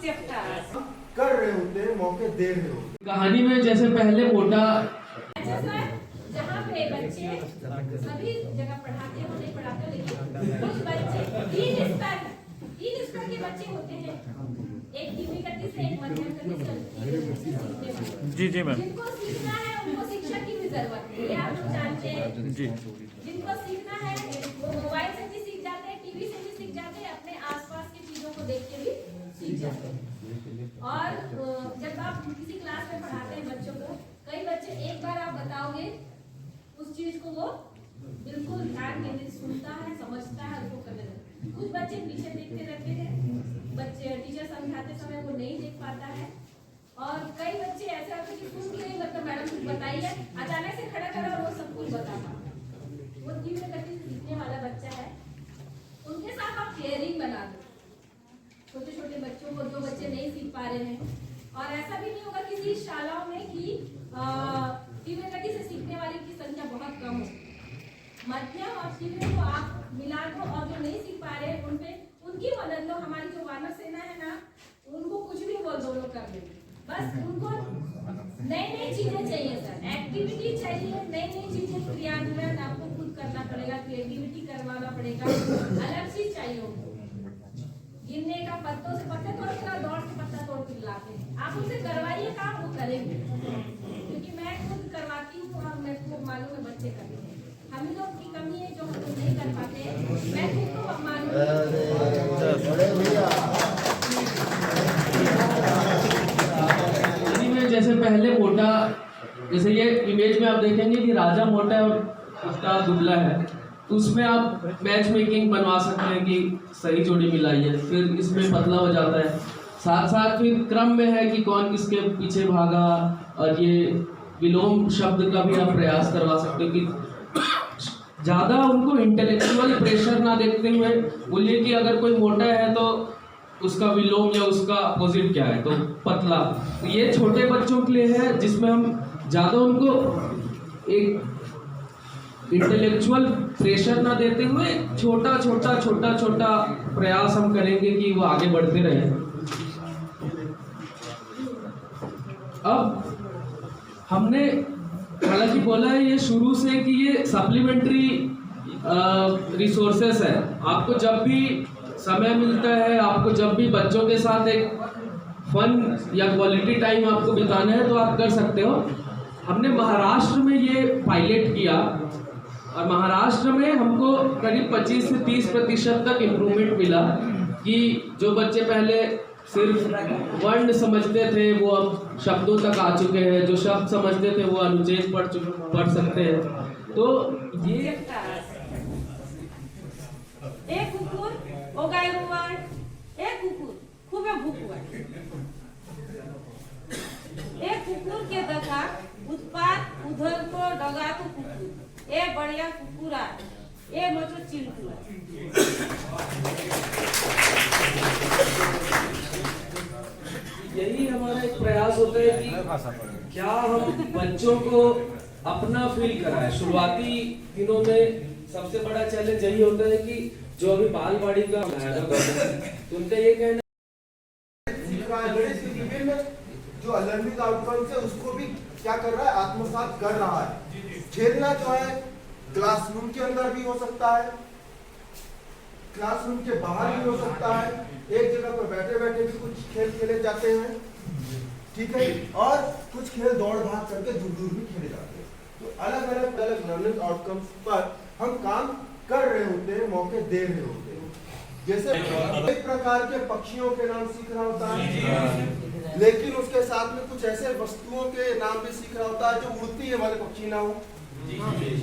कर रहे होते हैं, मौके दे रहे होते। कहानी में जैसे पहले मोटा जहाँ पे बच्चे सभी जगह पढ़ाते हैं, नहीं पढ़ाते, लेकिन कुछ बच्चे तीन स्तर के बच्चे होते हैं, एक धीमी गति से, एक मध्यम गति से सीखने वाले। जी मैम। जिनको सीखना है उनको शिक्षक की भी जरूरत है, ये आप लोग जानते हैं। जी। जिनको सीखना है वो मोबाइल से भी सीख जाते हैं, टीवी से भी सीख जाते हैं, अपने आसपास की चीजों को देख के भी सीख जाते हैं। और जब आप किसी क्लास में पढ़ाते हैं बच्चों को, कई बच्चे एक बार आप बताओगे उस चीज को वो बिल्कुल ध्यान केंद्रित सुनता है, समझता है, उसको करने लगता है। कुछ बच्चे पीछे देखते रहते हैं, बच्चे टीचर समझाते समय वो नहीं देख पाता है, और कई बच्चे ऐसे होते हैं कि सुन के नहीं, मतलब मैडम कुछ बताइए, अचानक से खड़ा करा और वो सब कुछ बताता है। वो तीव्र गति से सीखने वाला बच्चा है, उनके साथ आप केयरिंग बना दो छोटे छोटे बच्चों को, जो बच्चे नहीं सीख पा रहे हैं। और ऐसा भी नहीं होगा किसी शालाओं में कि तीव्र गति से सीखने वाले की संख्या बहुत कम हो, मध्यम और तीव्र को आप मिला दो, और जो नहीं सीख पा रहे हैं उनकी मदद लो। हमारी जो वानर सेना है ना, उनको कुछ भी बोल दो, लोग कर देंगे। बस उनको नई चीजें चाहिए सर, एक्टिविटी चाहिए, नई चीजें, क्रियान्वयन आपको खुद करना पड़ेगा, क्रिएटिविटी करवाना पड़ेगा, अलग चीज चाहिए उनको। गिनने का, पत्तों से पत्ते तोड़ के, दौड़ से पत्ता तोड़ के लाते हैं, आप उनसे करवाइए काम, वो करेंगे। क्योंकि मैं खुद करवाती हूँ और मेरे को मालूम है बच्चे करते हैं। हम लोग की कमी है जो हम लोग नहीं कर पाते, मैं खुद को मालूम में जैसे पहले मोटा, जैसे ये इमेज में आप देखेंगे कि राजा मोटा है और उसका दुबला है, तो उसमें आप मैच मेकिंग बनवा सकते हैं कि सही जोड़ी मिलाइए, फिर इसमें पतला हो जाता है। साथ साथ फिर क्रम में है कि कौन किसके पीछे भागा, और ये विलोम शब्द का भी आप प्रयास करवा सकते हो कि ज़्यादा उनको इंटेलेक्चुअल प्रेशर ना देखते हुए बोलिए कि अगर कोई मोटा है तो उसका विलोम या उसका अपोजिट क्या है, तो पतला। तो ये छोटे बच्चों के लिए है, जिसमें हम ज़्यादा उनको एक इंटेलेक्चुअल प्रेशर ना देते हुए छोटा छोटा प्रयास हम करेंगे कि वो आगे बढ़ते रहें। अब हमने हालांकि बोला है ये शुरू से कि ये सप्लीमेंट्री रिसोर्सेस है, आपको जब भी समय मिलता है, आपको जब भी बच्चों के साथ एक फन या क्वालिटी टाइम आपको बिताना है तो आप कर सकते हो। हमने महाराष्ट्र में ये पायलट किया और महाराष्ट्र में हमको करीब 25 से 30% तक इम्प्रूवमेंट मिला कि जो बच्चे पहले सिर्फ वर्ण समझते थे वो अब शब्दों तक आ चुके हैं, जो शब्द समझते थे वो अनुच्छेद पढ़ सकते हैं। तो ये एक कुकुर ओगायरुवार, एक कुकुर खूबे भूखुआ, एक कुकुर के दखा उत्पात उधर को डगा को कुकुर, ए बढ़िया कुकुरा, ए मचो चिलकुआ। यही हमारा एक प्रयास होता है कि क्या हम बच्चों को अपना फील कराएं। शुरुआती दिनों में सबसे बड़ा चैलेंज यही होता है कि जो अभी बाल बाड़ी का तो उनका ये कहना जो अलर्निंग आउटकम्स है उसको भी क्या कर रहा है, आत्मसात कर रहा है। खेलना जो है क्लासरूम के अंदर भी हो सकता है, क्लासरूम के बाहर भी हो सकता है, एक जगह पर बैठे बैठे भी कुछ खेल खेले जाते हैं, ठीक है, और कुछ खेल दौड़ भाग करके दूर दूर भी खेले जाते हैं। तो अलग अलग लर्निंग आउटकम्स पर हम काम कर रहे होते हैं, मौके दे रहे होते हैं। जैसे एक प्रकार के पक्षियों के नाम सीख रहा होता है, लेकिन उसके साथ में कुछ ऐसे वस्तुओं के नाम भी सीख रहा होता है जो उड़ती है, वाले पक्षी ना हो।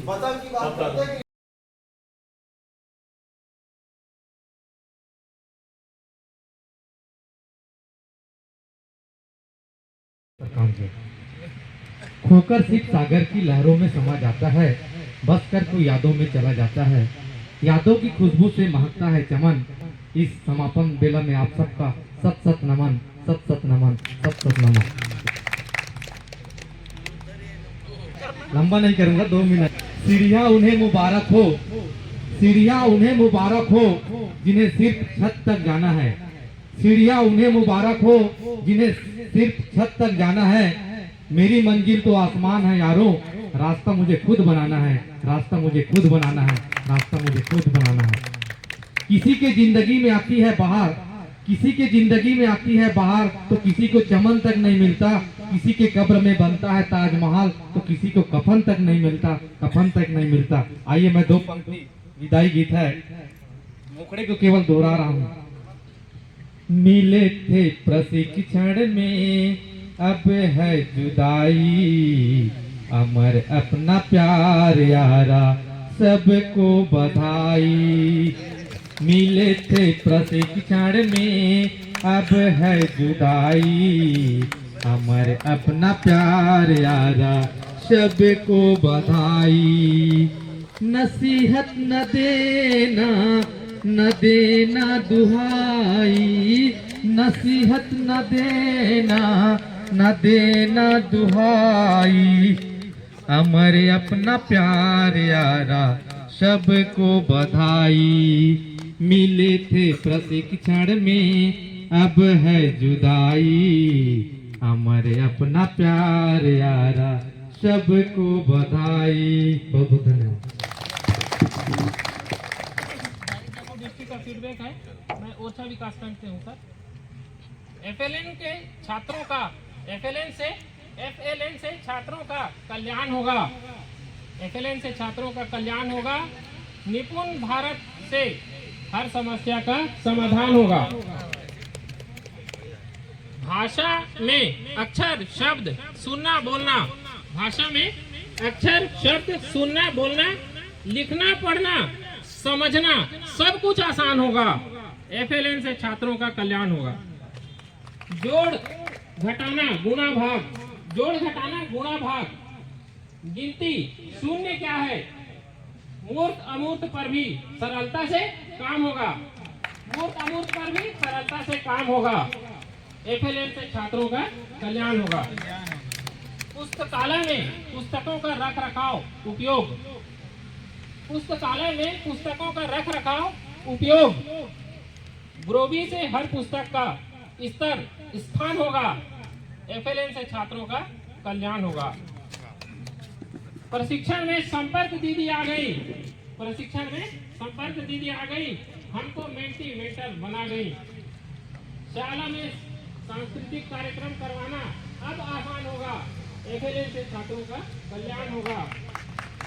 पता की बात करते हैं। खोकर सिर्फ सागर की लहरों में समा जाता है, बस कर तो यादों में चला जाता है। यादों की खुशबू से महकता है चमन। इस समापन बेला में आप सबका सत सत नमन, सत सत नमन, सत सत नमन। लंबा नहीं करूंगा, 2 मिनट। सीढ़ियां उन्हें मुबारक हो, सीढ़ियां उन्हें मुबारक हो जिन्हें सिर्फ छत तक जाना है। सीढ़ियां उन्हें मुबारक हो जिन्हें सिर्फ छत तक जाना है। मेरी मंजिल तो आसमान है यारों, रास्ता मुझे खुद बनाना है, रास्ता मुझे खुद बनाना है, रास्ता मुझे खुद बनाना है। किसी के जिंदगी में आती है बहार, किसी के जिंदगी में आती है बहार, तो किसी को चमन तक नहीं मिलता। किसी के कब्र में बनता है ताजमहल, तो किसी को कफन तक नहीं मिलता, कफन तक नहीं मिलता। आइए मैं दो पंक्ति विदाई गीत है, मुखड़े को केवल दोहरा रहा हूँ। मिले थे प्रशिक्षण में, अब है जुदाई, अमर अपना प्यार यारा, सबको बधाई। मिले थे प्रशिक्षण में, अब है जुदाई, अमर अपना प्यार यारा, सबको बधाई। नसीहत न देना, न देना दुहाई, नसीहत न देना, न देना दुहाई, अमर अपना प्यार यारा, सबको बधाई। मिले थे प्रशिक्षण में, अब है जुदाई, अमर अपना प्यार यारा, सबको बधाई। बहुत बहुत धन्यवाद। का फीडबैक है। मैं ओरछा विकास खंड से हूँ सर। एफएलएन के छात्रों का एफएलएन से छात्रों का कल्याण होगा, एफएलएन से छात्रों का कल्याण होगा। निपुण भारत से हर समस्या का समाधान होगा। भाषा में अक्षर शब्द सुनना बोलना, भाषा में अक्षर शब्द सुनना बोलना, लिखना पढ़ना समझना सब कुछ आसान होगा। एफएलएन से छात्रों का कल्याण होगा। जोड़ घटाना गुणा भाग, जोड़ घटाना गुणा भाग, गिनती शून्य क्या है, मूर्त अमूर्त पर भी सरलता से काम होगा, मूर्त अमूर्त पर भी सरलता से काम होगा। एफएलएन से छात्रों का कल्याण होगा। पुस्तकालय में पुस्तकों का रख रखाव उपयोग, पुस्तकालय में पुस्तकों का रख रखाव उपयोग, ग्रोवी से हर पुस्तक का स्तर स्थान होगा। एफएलएन से छात्रों का कल्याण होगा। प्रशिक्षण में संपर्क दीदी आ गई, प्रशिक्षण में संपर्क दीदी आ गई, हमको मेंटर बना गई। शाला में सांस्कृतिक कार्यक्रम करवाना अब आसान होगा। एफएलएन से छात्रों का कल्याण होगा।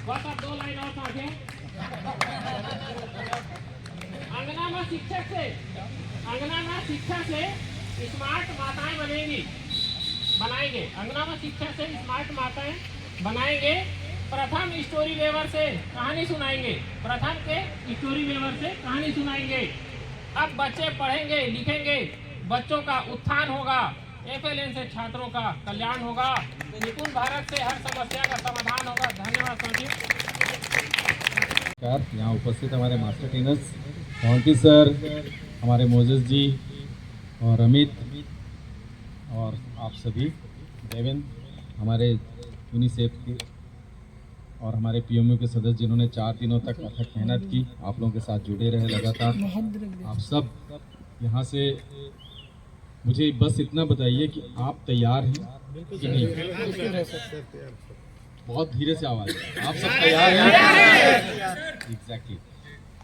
बस अब 2 लाइन और साथियों। अंगना शिक्षा से स्मार्ट माताएं बनाएंगे। अंगना शिक्षा से स्मार्ट माताएं बनाएंगे। प्रथम स्टोरी वेवर से कहानी सुनाएंगे, प्रथम के स्टोरी वेवर से कहानी सुनाएंगे। अब बच्चे पढ़ेंगे लिखेंगे, बच्चों का उत्थान होगा। एफएलएन से छात्रों का कल्याण होगा। निपुण भारत से हर समस्या का समाधान होगा। धन्यवाद साथियों। यहाँ उपस्थित हमारे मास्टर ट्रेनर्स मोंटी सर, हमारे मोजेस जी और अमित और आप सभी, देवेंद्र, हमारे यूनिसेफ के और हमारे पीएमयू के सदस्य जिन्होंने 4 दिनों तक अथक मेहनत की, आप लोगों के साथ जुड़े रहे लगातार। आप सब यहाँ से मुझे बस इतना बताइए कि आप तैयार हैं कि नहीं? बहुत धीरे से आवाज़ है। आप सब तैयार हैं? एग्जैक्टली।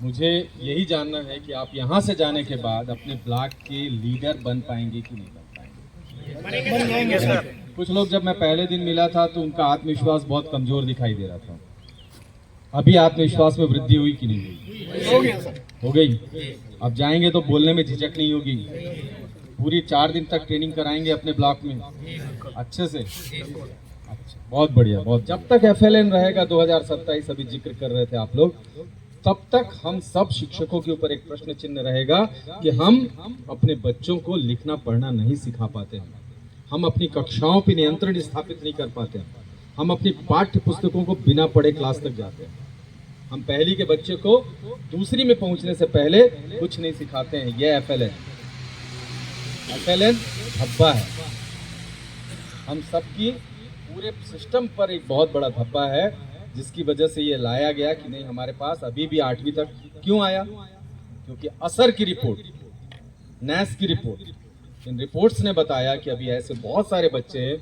मुझे यही जानना है कि आप यहाँ से जाने के बाद अपने ब्लॉक के लीडर बन पाएंगे कि नहीं बन पाएंगे? बनेंगे सर। कुछ लोग जब मैं पहले दिन मिला था तो उनका आत्मविश्वास बहुत कमजोर दिखाई दे रहा था। अभी आत्मविश्वास में वृद्धि हुई कि नहीं हुई? हो गई। अब जाएंगे तो बोलने में झिझक नहीं होगी। पूरी 4 दिन तक ट्रेनिंग कराएंगे अपने ब्लॉक में अच्छे से। अच्छा, बहुत बढ़िया। बहुत जब तक एफएलएन रहेगा 2027 अभी जिक्र कर रहे थे आप लोग, तब तक हम सब शिक्षकों के ऊपर एक प्रश्न चिन्ह रहेगा कि हम अपने बच्चों को लिखना पढ़ना नहीं सिखा पाते हैं, हम अपनी कक्षाओं पर नियंत्रण स्थापित नहीं कर पाते हैं, हम अपनी पाठ्य पुस्तकों को बिना पढ़े क्लास तक जाते हैं, हम पहली के बच्चे को दूसरी में पहुंचने से पहले कुछ नहीं सिखाते हैं। यह एफएलएन धब्बा है, हम सबकी पूरे सिस्टम पर एक बहुत बड़ा धब्बा है, जिसकी वजह से ये लाया गया कि नहीं हमारे पास अभी भी 8वीं तक क्यों आया? क्योंकि असर की रिपोर्ट नैस की रिपोर्ट, इन रिपोर्ट्स ने बताया कि अभी ऐसे बहुत सारे बच्चे हैं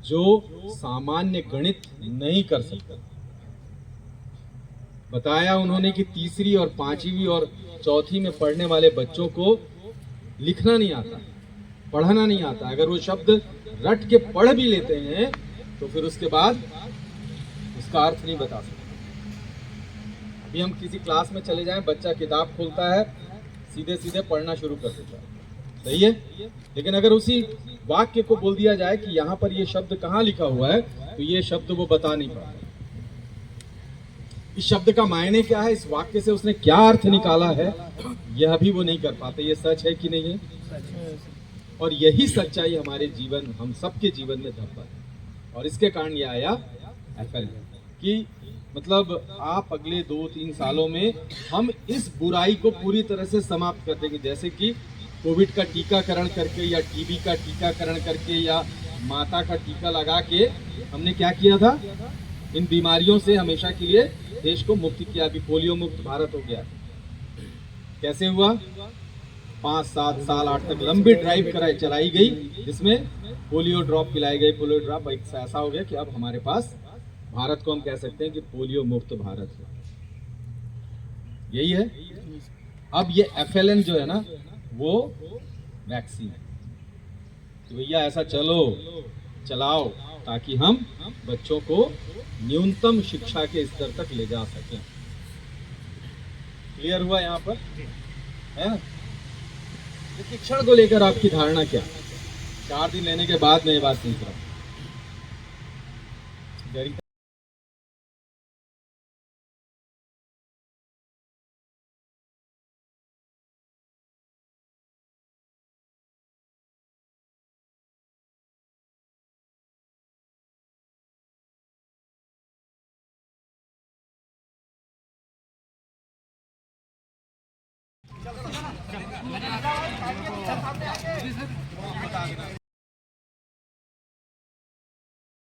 जो सामान्य गणित नहीं कर सकते। बताया उन्होंने कि तीसरी और पांचवी और चौथी में पढ़ने वाले बच्चों को लिखना नहीं आता, पढ़ना नहीं आता। अगर वो शब्द रट के पढ़ भी लेते हैं तो फिर उसके बाद उसका अर्थ नहीं बता सकते। अभी हम किसी क्लास में चले जाएं, बच्चा किताब खोलता है, सीधे सीधे पढ़ना शुरू कर देता है, सही है। लेकिन अगर उसी वाक्य को बोल दिया जाए कि यहाँ पर ये शब्द कहाँ लिखा हुआ है, तो ये शब्द वो बता नहीं पाता। इस शब्द का मायने क्या है, इस वाक्य से उसने क्या अर्थ निकाला है, यह भी वो नहीं कर पाते। ये सच है कि नहीं है? और यही सच्चाई हमारे जीवन, हम सबके जीवन में धब्बा है। और इसके कारण ये आया एफएल कि मतलब आप अगले 2-3 सालों में हम इस बुराई को पूरी तरह से समाप्त कर देंगे। जैसे कि कोविड का टीकाकरण करके या टीबी का टीकाकरण करके या माता का टीका लगा के हमने क्या किया था, इन बीमारियों से हमेशा के लिए देश को मुक्त किया। अभी पोलियो मुक्त भारत हो गया। कैसे हुआ? 5-7 साल 8 तक लंबी ड्राइव चलाई गई, जिसमें पोलियो ड्रॉप पिलाई गई। पोलियो ड्रॉप ऐसा हो गया कि अब हमारे पास भारत को हम कह सकते हैं कि पोलियो मुक्त भारत है। यही है। अब ये FLN जो है ना, वो वैक्सीन है कि भैया ऐसा चलाओ ताकि हम बच्चों को न्यूनतम शिक्षा के स्तर तक ले जा सकें। क्लियर हुआ यहाँ पर, है ना? शिक्षण को लेकर आपकी धारणा क्या? 4 दिन लेने के बाद मैं ये बात सीख रहा हूँ।